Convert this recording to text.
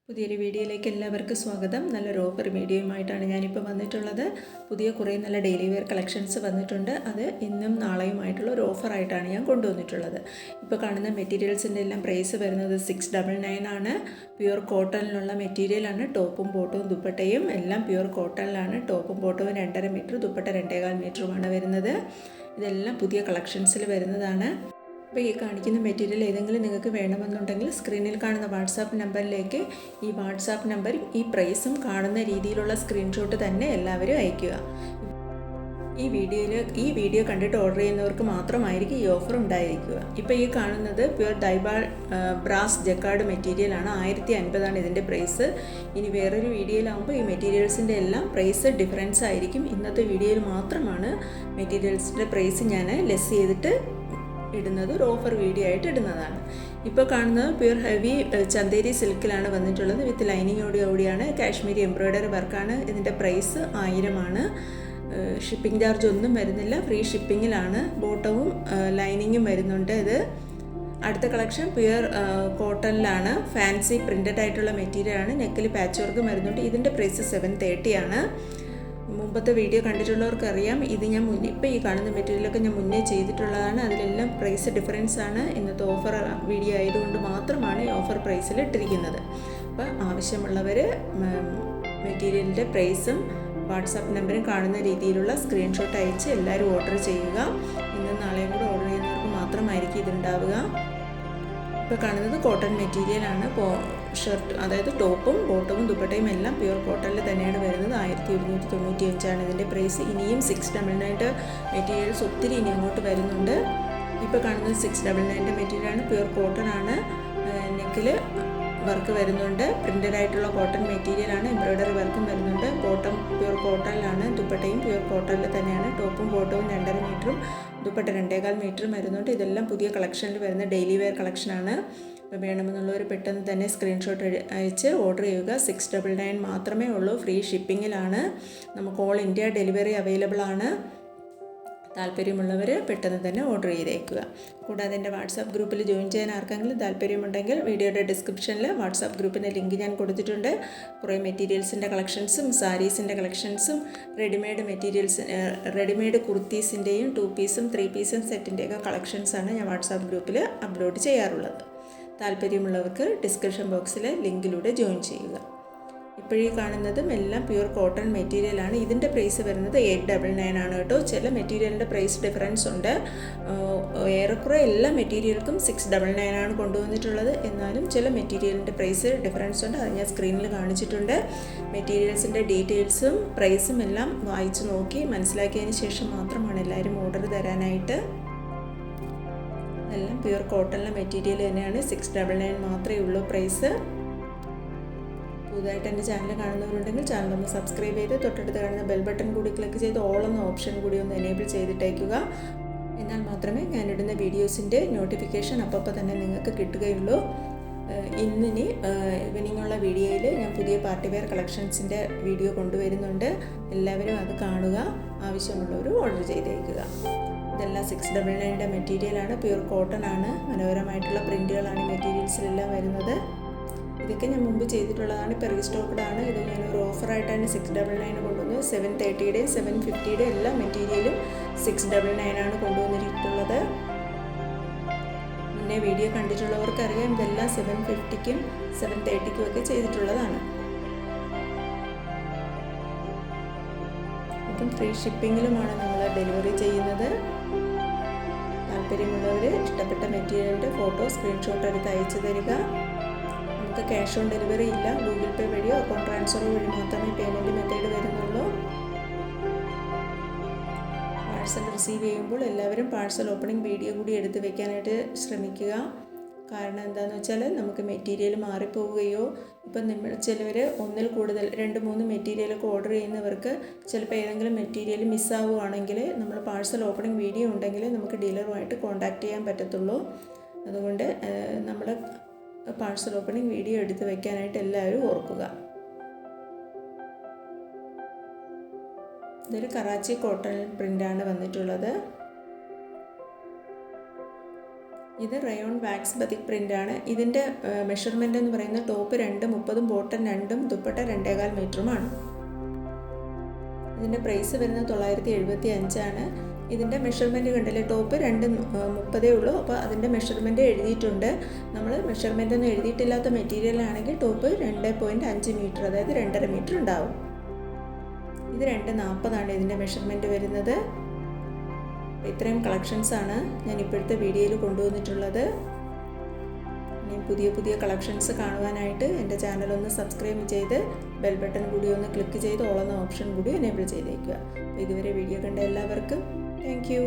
പുതിയൊരു വീഡിയോയിലേക്ക് എല്ലാവർക്കും സ്വാഗതം. നല്ലൊരു ഓഫർ വീഡിയോയുമായിട്ടാണ് ഞാനിപ്പോൾ വന്നിട്ടുള്ളത്. കുറേ നല്ല ഡെയിലി വെയർ കളക്ഷൻസ് വന്നിട്ടുണ്ട്. അത് ഇന്നും നാളെയുമായിട്ടുള്ള ഒരു ഓഫറായിട്ടാണ് ഞാൻ കൊണ്ടുവന്നിട്ടുള്ളത്. ഇപ്പോൾ കാണുന്ന മെറ്റീരിയൽസിൻ്റെ എല്ലാം പ്രൈസ് വരുന്നത് 699 ആണ്. പ്യുവർ കോട്ടണിലുള്ള മെറ്റീരിയലാണ്. ടോപ്പും ബോട്ടവും ദുപ്പട്ടയും എല്ലാം പ്യുവർ കോട്ടണിലാണ്. ടോപ്പും ബോട്ടവും 2.5 മീറ്റർ, ദുപ്പട്ട 2.25 മീറ്ററുമാണ് വരുന്നത്. ഇതെല്ലാം പുതിയ കളക്ഷൻസിൽ വരുന്നതാണ്. അപ്പോൾ ഈ കാണിക്കുന്ന മെറ്റീരിയൽ ഏതെങ്കിലും നിങ്ങൾക്ക് വേണമെന്നുണ്ടെങ്കിൽ സ്ക്രീനിൽ കാണുന്ന വാട്സാപ്പ് നമ്പറിലേക്ക് ഈ വാട്സാപ്പ് നമ്പറും ഈ പ്രൈസും കാണുന്ന രീതിയിലുള്ള സ്ക്രീൻഷോട്ട് തന്നെ എല്ലാവരും അയയ്ക്കുക. ഈ വീഡിയോ കണ്ടിട്ട് ഓർഡർ ചെയ്യുന്നവർക്ക് മാത്രമായിരിക്കും ഈ ഓഫർ ഉണ്ടായിരിക്കുക. ഇപ്പോൾ ഈ കാണുന്നത് പ്യുവർ ഡൈബാൾ ബ്രാസ് ജക്കാർഡ് മെറ്റീരിയലാണ്. 1050 ഇതിൻ്റെ പ്രൈസ്. ഇനി വേറൊരു വീഡിയോയിലാകുമ്പോൾ ഈ മെറ്റീരിയൽസിൻ്റെ എല്ലാം പ്രൈസ് ഡിഫറൻസ് ആയിരിക്കും. ഇന്നത്തെ വീഡിയോയിൽ മാത്രമാണ് മെറ്റീരിയൽസിൻ്റെ പ്രൈസ് ഞാൻ ലെസ് ചെയ്തിട്ട് ഇടുന്നത്, ഒരു ഓഫർ വീഡിയോ ആയിട്ട് ഇടുന്നതാണ്. ഇപ്പോൾ കാണുന്നത് പ്യുവർ ഹെവി ചന്തേരി സിൽക്കിലാണ് വന്നിട്ടുള്ളത്. വിത്ത് ലൈനിങ്ങോടുകൂടിയാണ്. കാശ്മീരി എംബ്രോയ്ഡറി വർക്കാണ്. ഇതിൻ്റെ പ്രൈസ് 1000 ഷിപ്പിംഗ് ചാർജ് ഒന്നും വരുന്നില്ല, ഫ്രീ ഷിപ്പിങ്ങിലാണ്. ബോട്ടവും ലൈനിങ്ങും വരുന്നുണ്ട്. ഇത് അടുത്ത കളക്ഷൻ പ്യുവർ കോട്ടണിലാണ്. ഫാൻസി പ്രിൻ്റഡ് ആയിട്ടുള്ള മെറ്റീരിയലാണ്. നെക്കിൽ പാച്ച് വർക്കും വരുന്നുണ്ട്. ഇതിൻ്റെ പ്രൈസ് 730 മുമ്പത്തെ വീഡിയോ കണ്ടിട്ടുള്ളവർക്കറിയാം. ഇത് ഞാൻ ഇപ്പോൾ ഈ കാണുന്ന മെറ്റീരിയലൊക്കെ ഞാൻ മുന്നേ ചെയ്തിട്ടുള്ളതാണ്. അതിലെല്ലാം പ്രൈസ് ഡിഫറൻസ് ആണ്. ഇന്നത്തെ ഓഫർ വീഡിയോ ആയതുകൊണ്ട് മാത്രമാണ് ഈ ഓഫർ പ്രൈസിൽ ഇട്ടിരിക്കുന്നത്. അപ്പോൾ ആവശ്യമുള്ളവർ മെറ്റീരിയലിൻ്റെ പ്രൈസും വാട്സാപ്പ് നമ്പറും കാണുന്ന രീതിയിലുള്ള സ്ക്രീൻഷോട്ട് അയച്ച് എല്ലാവരും ഓർഡർ ചെയ്യുക. ഇന്നും നാളെയും കൂടെ ഓർഡർ ചെയ്യുന്നവർക്ക് മാത്രമായിരിക്കും ഇതുണ്ടാവുക. ഇപ്പോൾ കാണുന്നത് കോട്ടൺ മെറ്റീരിയലാണ്. ഷർട്ട്, അതായത് ടോപ്പും ബോട്ടവും ദുപ്പട്ടയും എല്ലാം പ്യുവർ കോട്ടണിൽ തന്നെയാണ് വരുന്നത്. 1195 ഇതിൻ്റെ പ്രൈസ്. ഇനിയും 699 മെറ്റീരിയൽസ് ഒത്തിരി ഇനി അങ്ങോട്ട് വരുന്നുണ്ട്. ഇപ്പോൾ കാണുന്നത് 699 മെറ്റീരിയലാണ്. പ്യുവർ കോട്ടൺ ആണ്. നെക്കിൽ വർക്ക് വരുന്നുണ്ട്. പ്രിൻ്റഡ് ആയിട്ടുള്ള കോട്ടൺ മെറ്റീരിയലാണ്. എംബ്രോയ്ഡറി വർക്കും വരുന്നുണ്ട്. ബോട്ടം പ്യുവർ കോട്ടണിലാണ്. ദുപ്പട്ടയും പ്യുവർ കോട്ടണിൽ തന്നെയാണ്. ടോപ്പും ബോട്ടവും 2.5 മീറ്ററും ദുപ്പട്ട 2.25 മീറ്ററും വരുന്നുണ്ട്. ഇതെല്ലാം പുതിയ കളക്ഷനിൽ വരുന്ന ഡെയിലി വെയർ കളക്ഷനാണ്. അപ്പോൾ വേണമെന്നുള്ളവർ പെട്ടെന്ന് തന്നെ സ്ക്രീൻഷോട്ട് അയച്ച് ഓർഡർ ചെയ്യുക. 699 മാത്രമേ ഉള്ളൂ. ഫ്രീ ഷിപ്പിങ്ങിലാണ്. നമുക്ക് ഓൾ ഇന്ത്യ ഡെലിവറി അവൈലബിൾ ആണ്. താല്പര്യമുള്ളവർ പെട്ടെന്ന് തന്നെ ഓർഡർ ചെയ്തേക്കുക. കൂടാതെ എൻ്റെ വാട്സാപ്പ് ഗ്രൂപ്പിൽ ജോയിൻ ചെയ്യാൻ ആർക്കെങ്കിലും താല്പര്യമുണ്ടെങ്കിൽ വീഡിയോയുടെ ഡിസ്ക്രിപ്ഷനിൽ വാട്സാപ്പ് ഗ്രൂപ്പിൻ്റെ ലിങ്ക് ഞാൻ കൊടുത്തിട്ടുണ്ട്. കുറേ മെറ്റീരിയൽസിൻ്റെ കളക്ഷൻസും സാരീസിൻ്റെ കളക്ഷൻസും റെഡിമെയ്ഡ് കുർത്തീസിൻ്റെയും 2 പീസും 3 പീസും സെറ്റിൻ്റെയൊക്കെ കളക്ഷൻസാണ് ഞാൻ വാട്സാപ്പ് ഗ്രൂപ്പിൽ അപ്ലോഡ് ചെയ്യാറുള്ളത്. താല്പര്യമുള്ളവർക്ക് ഡിസ്ക്രിപ്ഷൻ ബോക്സിലെ ലിങ്കിലൂടെ ജോയിൻ ചെയ്യുക. ഇപ്പോഴീ കാണുന്നതും എല്ലാം പ്യുവർ കോട്ടൺ മെറ്റീരിയലാണ്. ഇതിൻ്റെ പ്രൈസ് വരുന്നത് 899 ആണ് കേട്ടോ. ചില മെറ്റീരിയലിൻ്റെ പ്രൈസ് ഡിഫറൻസ് ഉണ്ട്. ഏറെക്കുറെ എല്ലാ മെറ്റീരിയൽക്കും 699 കൊണ്ടുവന്നിട്ടുള്ളത്. എന്നാലും ചില മെറ്റീരിയലിൻ്റെ പ്രൈസ് ഡിഫറൻസ് ഉണ്ട്. അത് ഞാൻ സ്ക്രീനിൽ കാണിച്ചിട്ടുണ്ട്. മെറ്റീരിയൽസിൻ്റെ ഡീറ്റെയിൽസും പ്രൈസും എല്ലാം വായിച്ച് നോക്കി മനസ്സിലാക്കിയതിന് ശേഷം മാത്രമാണ് എല്ലാവരും ഓർഡർ തരാനായിട്ട്. എല്ലാം പ്യുവർ കോട്ടണിലെ മെറ്റീരിയൽ തന്നെയാണ്. 699 മാത്രമേ ഉള്ളൂ പ്രൈസ്. പുതുതായിട്ട് എൻ്റെ ചാനൽ കാണുന്നവരുണ്ടെങ്കിൽ ചാനൽ ഒന്ന് സബ്സ്ക്രൈബ് ചെയ്ത് തൊട്ടടുത്ത് കാണുന്ന ബെൽ ബട്ടൺ കൂടി ക്ലിക്ക് ചെയ്ത് ഓൾ എന്ന ഓപ്ഷൻ കൂടി ഒന്ന് എനേബിൾ ചെയ്തിട്ടേക്കുക. എന്നാൽ മാത്രമേ ഞാനിടുന്ന വീഡിയോസിൻ്റെ നോട്ടിഫിക്കേഷൻ അപ്പോൾ തന്നെ നിങ്ങൾക്ക് കിട്ടുകയുള്ളൂ. ഇന്നിനി ഈവനിങ്ങുള്ള വീഡിയോയിൽ ഞാൻ പുതിയ പാർട്ടി വെയർ കളക്ഷൻസിൻ്റെ വീഡിയോ കൊണ്ടുവരുന്നുണ്ട്. എല്ലാവരും അത് കാണുക. ആവശ്യമുള്ളവർ ഓർഡർ ചെയ്തേക്കുക. ഇതെല്ലാം 699 മെറ്റീരിയലാണ്. പ്യുവർ കോട്ടൺ ആണ്. മനോഹരമായിട്ടുള്ള പ്രിൻറ്റുകളാണ് മെറ്റീരിയൽസിലെല്ലാം വരുന്നത്. ഇതൊക്കെ ഞാൻ മുമ്പ് ചെയ്തിട്ടുള്ളതാണ്. ഇപ്പോൾ റീസ്റ്റോക്ക്ഡ് ആണ്. ഇത് ഞാനൊരു ഓഫറായിട്ടാണ് 699 കൊണ്ടുവന്നത്. 730യുടെയും 750യുടെയും എല്ലാ മെറ്റീരിയലും 699 കൊണ്ടുവന്നിട്ടുള്ളത്. മുന്നേ വീഡിയോ കണ്ടിട്ടുള്ളവർക്കറിയാം ഇതെല്ലാം 750ക്കും 730ക്കും ഒക്കെ ചെയ്തിട്ടുള്ളതാണ്. ഇപ്പം ഫ്രീ ഷിപ്പിങ്ങിലുമാണ് നമ്മൾ ഡെലിവറി ചെയ്യുന്നത്. താല്പര്യമുള്ളവർ ഇഷ്ടപ്പെട്ട മെറ്റീരിയലിൻ്റെ ഫോട്ടോ സ്ക്രീൻഷോട്ട് എടുത്ത് അയച്ചു തരിക. നമുക്ക് ക്യാഷ് ഓൺ ഡെലിവറി ഇല്ല. ഗൂഗിൾ പേ വഴിയോ അക്കൗണ്ട് ട്രാൻസ്ഫറോ വഴി മാത്രമേ പേയ്മെൻറ്റ് മെത്തേഡ് വരുന്നുള്ളൂ. പാഴ്സൽ റിസീവ് ചെയ്യുമ്പോൾ എല്ലാവരും പാഴ്സൽ ഓപ്പണിംഗ് വീഡിയോ കൂടി എടുത്ത് വെക്കാനായിട്ട് ശ്രമിക്കുക. കാരണം എന്താണെന്ന് വെച്ചാൽ നമുക്ക് മെറ്റീരിയൽ മാറിപ്പോവുകയോ, ഇപ്പം ചിലവർ ഒന്നിൽ കൂടുതൽ 2-3 മെറ്റീരിയലൊക്കെ ഓർഡർ ചെയ്യുന്നവർക്ക് ചിലപ്പോൾ ഏതെങ്കിലും മെറ്റീരിയൽ മിസ്സാവുകയാണെങ്കിൽ നമ്മൾ പാഴ്സൽ ഓപ്പണിംഗ് വീഡിയോ ഉണ്ടെങ്കിൽ നമുക്ക് ഡീലറുമായിട്ട് കോൺടാക്റ്റ് ചെയ്യാൻ പറ്റത്തുള്ളൂ. അതുകൊണ്ട് നമ്മൾ പാഴ്സൽ ഓപ്പണിംഗ് വീഡിയോ എടുത്ത് വെക്കാനായിട്ട് എല്ലാവരും ഓർക്കുക. ഇതൊരു കറാച്ചി കോട്ടൺ പ്രിൻ്റാണ് വന്നിട്ടുള്ളത്. ഇത് റയോൺ വാക്സ് ബതിക് പ്രിൻ്റാണ്. ഇതിൻ്റെ മെഷർമെൻ്റ് എന്ന് പറയുന്നത് ടോപ്പ് 2.30, ബോട്ടം 2, ദുപ്പട്ട 2.25 മീറ്ററുമാണ്. ഇതിൻ്റെ പ്രൈസ് വരുന്നത് 975 ആണ്. ഇതിൻ്റെ മെഷർമെൻറ്റ് കണ്ടില്ലേ, ടോപ്പ് 2.30 ഉള്ളൂ. അപ്പോൾ അതിൻ്റെ മെഷർമെൻറ്റ് എഴുതിയിട്ടുണ്ട്. നമ്മൾ മെഷർമെൻ്റ് ഒന്നും എഴുതിയിട്ടില്ലാത്ത മെറ്റീരിയലാണെങ്കിൽ ടോപ്പ് 2.5 മീറ്റർ, അതായത് 2.5 മീറ്റർ ഉണ്ടാവും. ഇത് 2.40 ഇതിൻ്റെ മെഷർമെൻറ്റ് വരുന്നത്. ഇത്രയും കളക്ഷൻസാണ് ഞാൻ ഇപ്പോഴത്തെ വീഡിയോയിൽ കൊണ്ടുവന്നിട്ടുള്ളത്. ഇനി പുതിയ പുതിയ കളക്ഷൻസ് കാണുവാനായിട്ട് എൻ്റെ ചാനലൊന്ന് സബ്സ്ക്രൈബ് ചെയ്ത് ബെൽ ബട്ടൺ കൂടി ഒന്ന് ക്ലിക്ക് ചെയ്ത് ഓൾ എന്ന ഓപ്ഷൻ കൂടി എനേബിൾ ചെയ്തേക്കുക. അപ്പോൾ ഇതുവരെ വീഡിയോ കണ്ട എല്ലാവർക്കും താങ്ക് യു.